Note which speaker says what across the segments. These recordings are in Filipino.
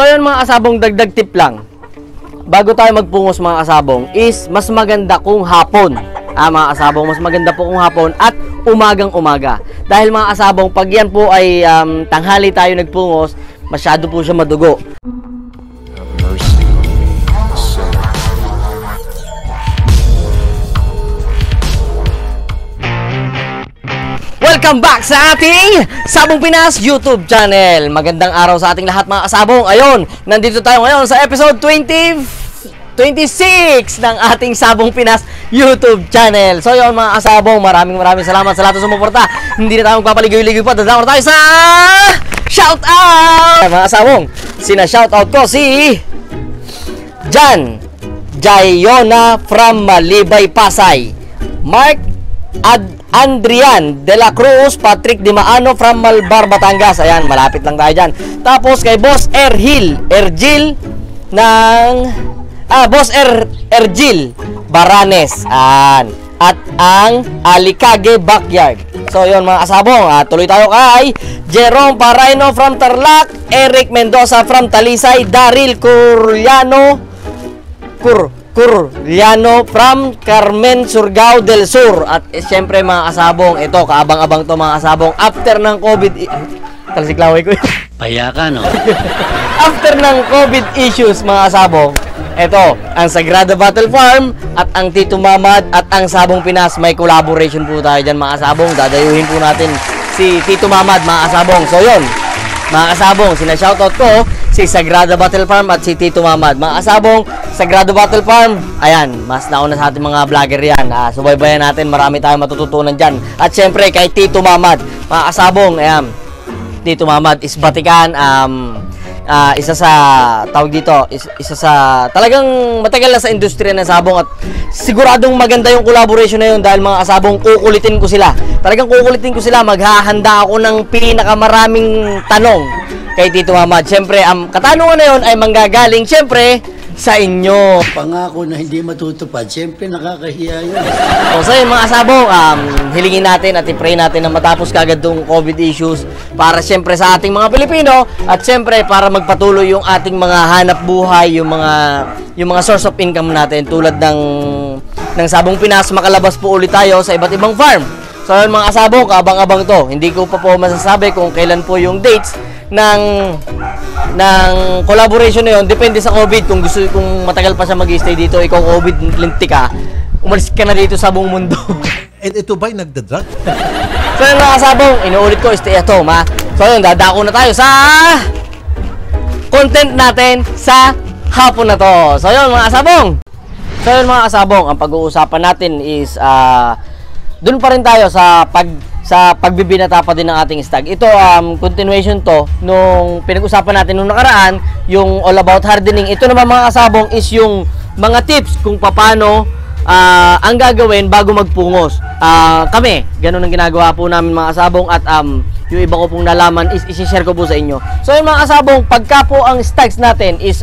Speaker 1: So yun mga kasabong, dagdag tip lang. Bago tayo magpungos mga kasabong is mas maganda kung hapon. Mga kasabong, mas maganda po kung hapon at umagang umaga. Dahil mga kasabong, pag yan po ay tanghali tayo nagpungos, masyado po siya madugo. Welcome back sa ating Sabong Pinas YouTube channel. Magandang araw sa ating lahat mga kasabong. Ayun, nandito tayo ngayon sa episode 26 ng ating Sabong Pinas YouTube channel. So yun mga kasabong, maraming salamat sa lahat ng sumuporta. Hindi na tayo magpapaligoy-ligoy pa. Dadamor tayo sa shoutout! Mga kasabong, sina-shoutout ko si Jan Jayona from Malibay, Pasay, Mark Andrian de la Cruz, Patrick Di Maano from Malbar, Batangas. Ayan, malapit lang tayo dyan. Tapos kay Boss Ergil ng Boss Ergil Baranes. At ang Alicage Backyard. So yun mga kasabong, tuloy tayo kay Jerome Paraino from Tarlac, Eric Mendoza from Talisay, Daryl Curiano from Carmen, Surigao del Sur. At siyempre mga kasabong, ito kaabang-abang to mga kasabong, after ng COVID talsiklaway ko
Speaker 2: payaka no.
Speaker 1: After ng COVID issues mga kasabong, ito ang Sagrada Battle Farm at ang Tito Mamad at ang Sabong Pinas, may collaboration po tayo dyan mga kasabong. Dadayuhin po natin si Tito Mamad mga kasabong. So yun mga kasabong, sina-shoutout ko si Sagrada Battle Farm at si Tito Mamad. Mga kasabong, Sagrada Battle Farm, ayan, mas nauna sa ating mga vlogger yan. Subaybayan natin, marami tayong matututunan dyan. At syempre kay Tito Mamad, mga kasabong, ayan, Tito Mamad is batikan, isa sa tawag dito, isa sa talagang matagal na sa industriya ng sabong, at siguradong maganda yung collaboration na yun dahil mga kasabong, kukulitin ko sila. Talagang kukulitin ko sila, maghahanda ako ng pinakamaraming tanong kay Tito Mamad. Siyempre, ang katanungan na yun ay manggagaling siyempre sa inyo.
Speaker 2: Pangako na hindi matutupad, siyempre nakakahiya yun.
Speaker 1: So yun mga kasabong, hilingin natin at i-pray natin na matapos kagad tong COVID issues para siyempre sa ating mga Pilipino at siyempre para magpatuloy yung ating mga hanap buhay, yung mga source of income natin tulad ng Sabong Pinas. Makalabas po ulit tayo sa iba't ibang farm. So yun mga kasabong, kaabang-abang to. Hindi ko pa po masasabi kung kailan po yung dates ng collaboration na yun. Depende sa COVID. Kung matagal pa siya mag-stay dito, ikaw COVID lintik ka, umalis ka na dito sa buong mundo.
Speaker 3: And ito ba'y nagdadrag?
Speaker 1: So yun mga kasabong, inuulit ko, stay at home ha. So yun, dadako na tayo sa content natin sa hapon na to. So yun mga kasabong, ang pag-uusapan natin is dun pa rin tayo sa pagbibinata pa din ng ating stag. Ito continuation to nung pinag-usapan natin nung nakaraan, yung all about hardening. Ito naman mga kasabong is yung mga tips kung paano ang gagawin bago magpungos. Kami, ganun ang ginagawa po namin mga kasabong, at yung iba ko pong nalaman is i-share ko po sa inyo. So yung mga kasabong, pagka po ang stags natin is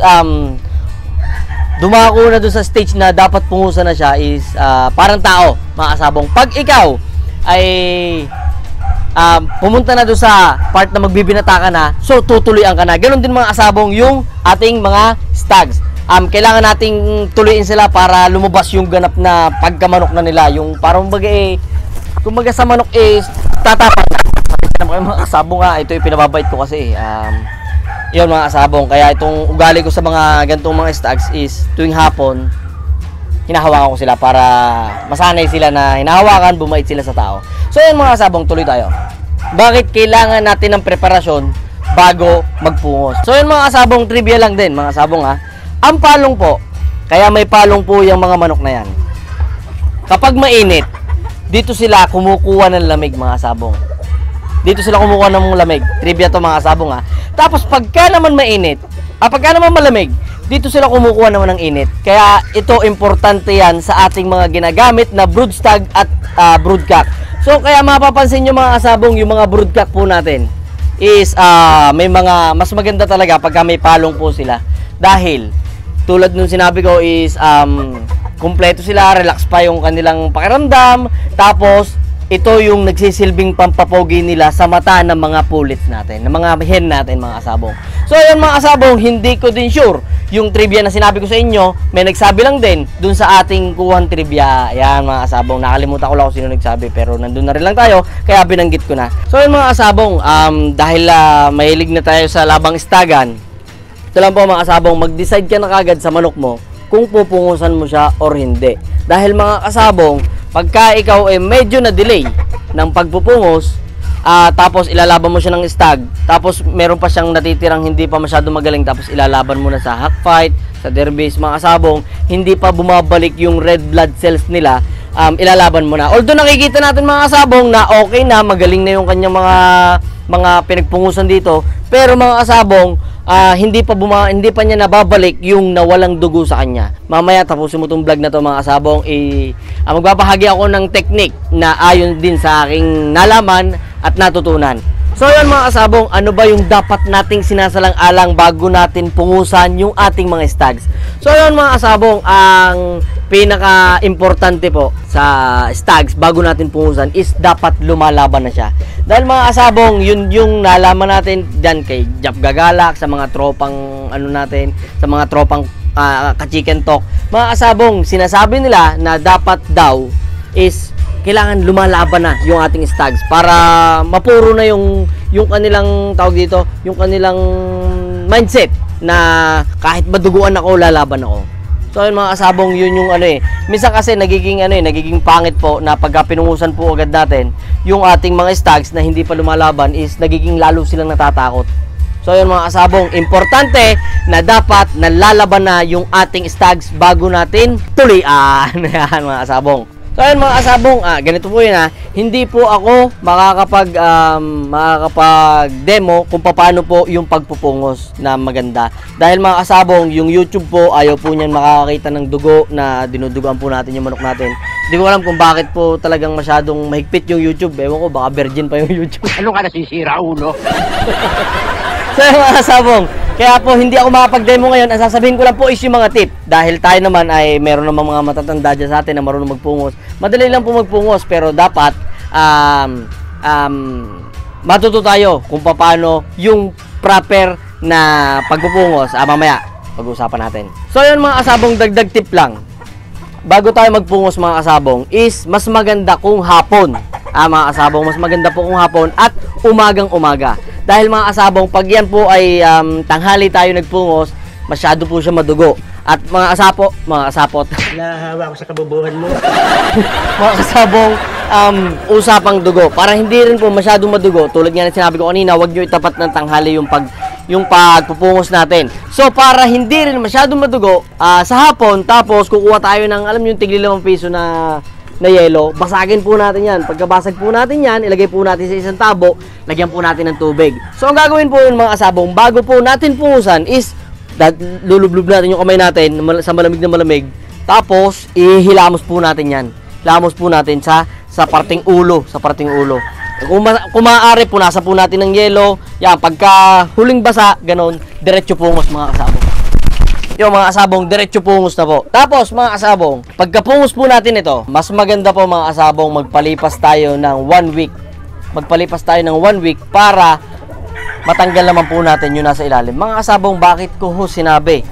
Speaker 1: dumako na doon sa stage na dapat pungusan na siya, is parang tao mga kasabong. Pag ikaw ay pumunta na doon sa part na magbibinata ka na, so tutuloyan ka na. Ganon din mga kasabong yung ating mga stags. Kailangan nating tuloyin sila para lumabas yung ganap na pagkamanok na nila. Yung parang kumbaga sa manok is tatapan na. Mga kasabong ito yung pinababait ko kasi yun mga kasabong. Kaya itong ugali ko sa mga gantong mga stags is tuwing hapon, hinahawakan ko sila para masanay sila na hinahawakan, bumait sila sa tao. So yun mga kasabong, tuloy tayo. Bakit kailangan natin ng preparasyon bago magpungos? So yun mga kasabong, trivia lang din mga kasabong Ang palong po, kaya may palong po yung mga manok na yan. Kapag mainit, dito sila kumukuha ng lamig mga kasabong. Dito sila kumukuha ng lamig. Trivia to mga kasabong Tapos pagka naman mainit, pagka naman malamig, dito sila kumukuha naman ng init. Kaya ito importante yan sa ating mga ginagamit na broodstag at broodcock. So kaya mapapansin nyo mga kasabong, yung mga broodcock po natin is may mga mas maganda talaga pagka may palong po sila. Dahil tulad nung sinabi ko is kumpleto sila, relax pa yung kanilang pakiramdam, tapos ito yung nagsisilbing pampapogi nila sa mata ng mga pullets natin, ng mga hen natin mga kasabong. So ayun mga kasabong, hindi ko din sure yung trivia na sinabi ko sa inyo, may nagsabi lang din dun sa ating kuhan trivia. Ayan mga kasabong, nakalimutan ko lang kung sino nagsabi pero nandun na rin lang tayo, kaya binanggit ko na. So ayun mga kasabong, dahil mahilig na tayo sa labang istagan, ito lang po mga kasabong, mag-decide ka na kagad sa manok mo kung pupungusan mo siya or hindi. Dahil mga kasabong, pagka ikaw medyo na delay ng pagpupungos, tapos ilalaban mo siya ng stag, tapos meron pa siyang natitirang hindi pa masyado magaling, tapos ilalaban mo na sa hack fight, sa derbys, mga kasabong, hindi pa bumabalik yung red blood cells nila, ilalaban mo na. Although nakikita natin mga kasabong na okay na, magaling na yung kanyang mga pinagpungusan dito, pero mga kasabong, hindi pa niya nababalik yung nawalang dugo sa kanya. Mamaya tapusin mo tong vlog na to mga kasabong, magbabahagi ako ng technique na ayon din sa aking nalaman at natutunan. So yun mga kasabong, ano ba yung dapat nating sinasalang-alang bago natin pungusan yung ating mga stags? So yun mga kasabong, ang pinaka-importante po sa stags bago natin pungusan is dapat lumalaban na siya. Dahil mga kasabong, yun yung nalaman natin dyan kay Jap Gagalak, sa mga tropang natin, sa mga tropang ka-chicken talk. Mga kasabong, sinasabi nila na dapat daw is kailangan lumalaban na yung ating stags para mapuro na yung kanilang tawag dito, yung kanilang mindset na kahit maduguan ako, lalaban ako. So yun mga kasabong, yun yung minsan kasi nagiging pangit po na pagka pinungusan po agad natin yung ating mga stags na hindi pa lumalaban is nagiging lalo silang natatakot. So yun mga kasabong, importante na dapat nalalaban na yung ating stags bago natin tuloyan. Yan mga kasabong. So ayun mga kasabong, ganito po yun hindi po ako makakapag-demo kung paano po yung pagpupungos na maganda. Dahil mga kasabong, yung YouTube po, ayaw po niyan makakakita ng dugo na dinudugan po natin yung manok natin. Hindi ko alam kung bakit po talagang masyadong mahigpit yung YouTube. Ewan ko, baka virgin pa yung YouTube.
Speaker 4: Ano ka nasisira, ulo?
Speaker 1: So mga kasabong, kaya po hindi ako makapag-demo ngayon. Ang sasabihin ko lang po is yung mga tip. Dahil tayo naman ay meron namang mga matatanda dyan sa atin na marunong magpungos. Madali lang po magpungos pero dapat matuto tayo kung paano yung proper na pagpupungos. Mamaya pag-uusapan natin. So yun mga kasabong, dagdag tip lang. Bago tayo magpungos mga kasabong is mas maganda kung hapon. Mga kasabong, mas maganda po kung hapon at umagang-umaga. Dahil mga kasabong, pag yan po ay tanghali tayo nagpungos, masyado po siya madugo. At mga kasapot.
Speaker 4: Nahawa ko sa kabubuhan mo.
Speaker 1: Mga kasabong, usapang dugo. Para hindi rin po masyado madugo, tulad nga na sinabi ko kanina, huwag nyo itapat ng tanghali yung pagpupungos natin. So, para hindi rin masyado madugo, sa hapon, tapos kukuha tayo ng, alam nyo, tigli 5 piso na yelo, basagin po natin yan. Pagkabasag po natin yan, ilagay po natin sa isang tabo, lagyan po natin ng tubig. So, ang gagawin po yun mga kasabong, bago po natin pungusan is, lulublob natin yung kamay natin sa malamig na malamig, tapos, ihilamos po natin yan. Hilamos po natin sa parting ulo, Kung maaari, punasan po natin ng yelo. Yan, pagka huling basa, ganon, diretso pungos mga kasabong. Yung mga kasabong, diretso pungos na po. Tapos mga kasabong, pagkapungos po natin ito, mas maganda po mga kasabong magpalipas tayo ng 1 week. Magpalipas tayo ng 1 week para matanggal naman po natin yung nasa ilalim. Mga kasabong, bakit ko sinabi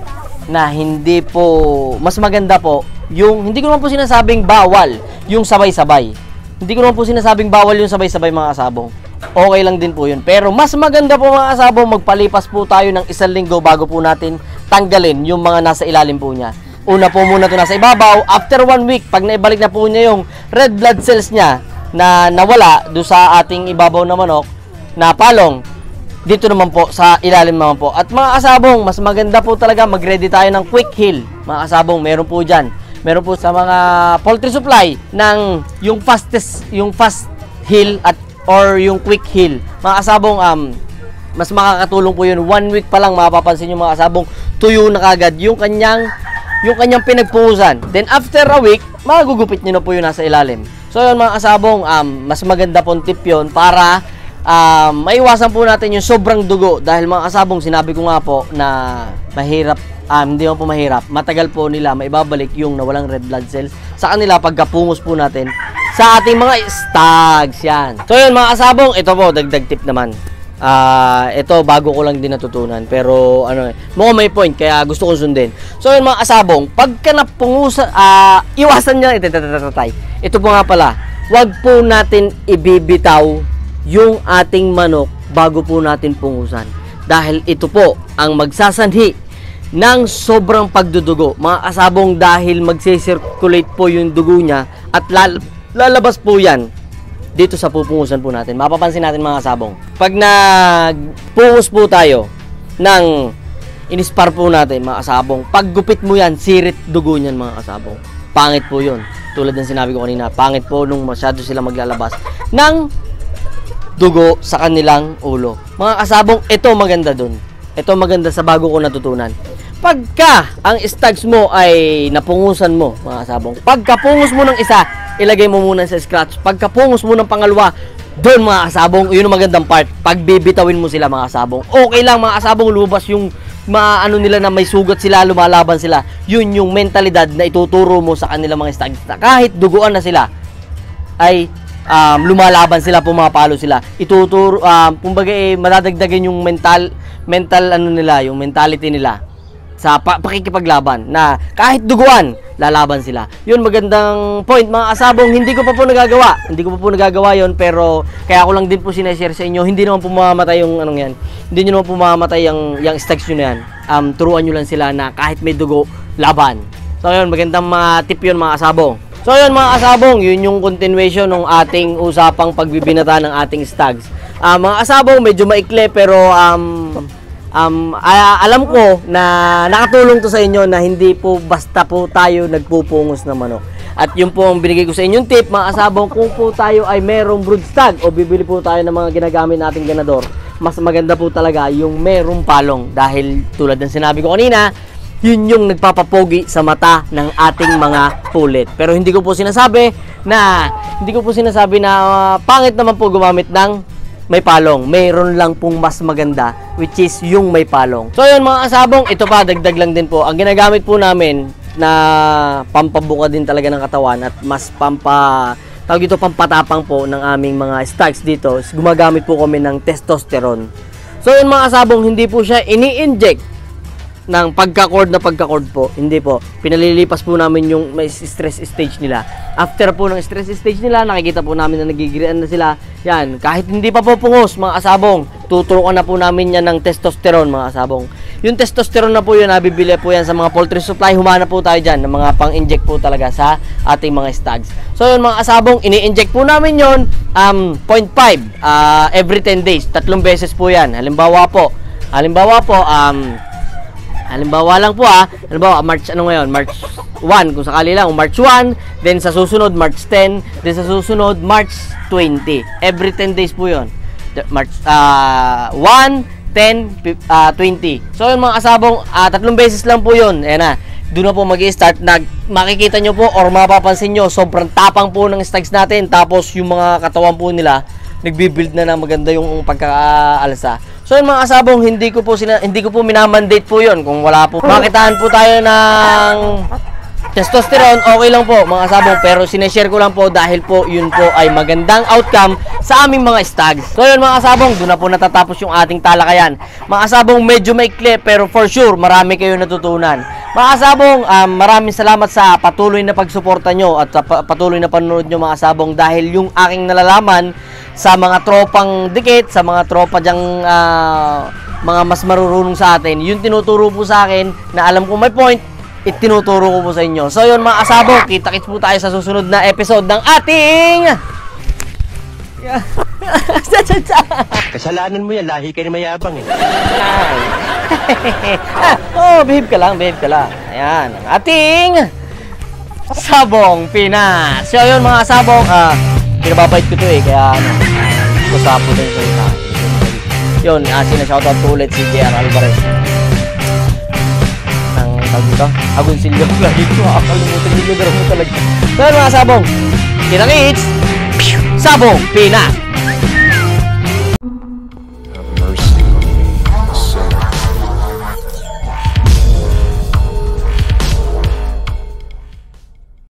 Speaker 1: na hindi po, mas maganda po, yung, hindi ko naman po sinasabing bawal yung sabay-sabay. Hindi ko naman po sinasabing bawal yung sabay-sabay mga kasabong. Okay lang din po yun. Pero mas maganda po mga kasabong, magpalipas po tayo ng 1 linggo bago po natin tanggalin yung mga nasa ilalim po niya. Una po muna ito nasa ibabaw. After 1 week, pag naibalik na po niya yung red blood cells niya na nawala doon sa ating ibabaw na manok, na palong, dito naman po sa ilalim naman po. At mga kasabong, mas maganda po talaga mag-ready tayo ng quick heal. Mga kasabong, meron po dyan. Meron po sa mga poultry supply ng yung fast heal at or yung quick heal. Mga kasabong, mas makakatulong po yun. 1 week pa lang mapapansin yung mga kasabong, tuyo na kagad yung kanyang pinagpungusan. Then after a week, magugupit nyo na po yun nasa ilalim. So yun mga kasabong, mas maganda pong tip yun para maiwasan po natin yung sobrang dugo. Dahil mga kasabong, sinabi ko nga po na mahirap, hindi mo po mahirap, matagal po nila maibabalik yung nawalang red blood cells sa kanila pagkapungos po natin sa ating mga stags. Yan. So yun mga kasabong, ito po, dagdag tip naman. Ito bago ko lang din natutunan, pero mukhang may point kaya gusto kong sundin. So yun mga kasabong, pagka napungusan, iwasan niya ito po nga pala, wag po natin ibibitaw yung ating manok bago po natin pungusan, dahil ito po ang magsasanhi ng sobrang pagdudugo mga kasabong, dahil magse-circulate po yung dugo niya at lalabas po yan dito sa pupungusan po natin. Mapapansin natin mga kasabong, pag nagpungus po tayo ng inispar po natin mga kasabong, pag gupit mo yan, sirit dugo niyan mga kasabong. Pangit po yun. Tulad ng sinabi ko kanina, pangit po nung masyado sila maglalabas ng dugo sa kanilang ulo. Mga kasabong, ito maganda dun. Ito maganda sa bago ko natutunan. Pagka ang stags mo ay napungusan mo, mga kasabong, pagkapungus mo ng isa, ilagay mo muna sa scratch. Pagkapungus mo ng pangalawa, doon mga kasabong, yun ang magandang part. Pagbibitawin mo sila mga kasabong, okay lang mga kasabong, lumabas yung nila na may sugat sila, lumalaban sila. Yun yung mentalidad na ituturo mo sa kanilang mga stags. Kahit duguan na sila, ay lumalaban sila, pumapalo sila. Ituturo, kumbaga madadagdagan yung mental nila, yung mentality nila sa pakikipaglaban, na kahit duguan, lalaban sila. Yun, magandang point mga kasabong. Hindi ko pa po nagagawa yun, pero kaya ko lang din po sinashare sa inyo. Hindi naman po mamamatay yung yan. Hindi nyo naman po mamamatay yung stags nyo na yan. Turuan nyo lang sila na kahit may dugo, laban. So yun, magandang tip yun mga kasabong. So yun mga kasabong, yun yung continuation ng ating usapang pagbibinata ng ating stags. Mga kasabong, medyo maikli, pero alam ko na nakatulong to sa inyo, na hindi po basta po tayo nagpupungos ng manok. At yun po ang binigay ko sa inyong tip mga kasabong, kung po tayo ay merong brood stag o bibili po tayo ng mga ginagamit nating ganador, mas maganda po talaga yung merong palong, dahil tulad ng sinabi ko kanina, yun yung nagpapapogi sa mata ng ating mga pulit. Pero hindi ko po sinasabi na pangit naman po gumamit ng may palong. Mayroon lang pong mas maganda, which is yung may palong. So yun mga kasabong, ito pa, dagdag lang din po. Ang ginagamit po namin na pampabuka din talaga ng katawan at mas pampatapang po ng aming mga stags dito, gumagamit po kami ng testosterone. So yun mga kasabong, hindi po siya ini-inject ng pagka-cord po. Hindi po. Pinalilipas po namin yung may stress stage nila. After po ng stress stage nila, nakikita po namin na nagigirian na sila. Yan, kahit hindi pa po pungos, mga kasabong, tuturuan na po namin yan ng testosterone, mga kasabong. Yung testosterone na po yun, nabibili po yan sa mga poultry supply. Humana po tayo dyan ng mga pang-inject po talaga sa ating mga stags. So yun mga kasabong, ini-inject po namin yun 0.5 every 10 days. 3 beses po yan. Halimbawa lang po halimbawa March March 1 kung sakali lang, March 1, then sa susunod March 10, then sa susunod March 20. Every 10 days po 'yon. March 1, 10, 20. So yung mga kasabong, 3 beses lang po 'yon. Ayan na. Doon na po mag-i-start, makikita nyo po or mapapansin nyo, sobrang tapang po ng stags natin. Tapos yung mga katawan po nila, nagbi-build na maganda yung pagkakaalsa. So yun mga kasabong, hindi ko po minamandate po yun. Kung wala po, makitaan po tayo ng testosterone, okay lang po mga kasabong. Pero sineshare ko lang po dahil po yun po ay magandang outcome sa aming mga stags. So yun mga kasabong, doon na po natatapos yung ating talakayan. Mga kasabong, medyo maikli pero for sure marami kayo natutunan. Mga kasabong, maraming salamat sa patuloy na pagsuporta nyo at sa patuloy na panonood nyo mga kasabong, dahil yung aking nalalaman sa mga tropang dikit, sa mga tropa dyang mga mas marurunong sa atin, yung tinuturo po sa akin na alam ko may point, itinuturo ko po sa inyo. So yun mga kasabong, kita-kits po tayo sa susunod na episode ng ating
Speaker 4: Kasalanan mo yan, lahi ka ni mayabang eh.
Speaker 1: behave ka lang. Ayan, ang ating Sabong Pinas. So yun mga kasabong, pinababait ko to kaya kusapo din ko sa yun, sinashoutout ko ulit si JR Alvarez ng tagito Agoncillo. Lagi ko akalimutan yung lugar mo talaga. So yun mga kasabong, kita-kits, Sabong Pinas.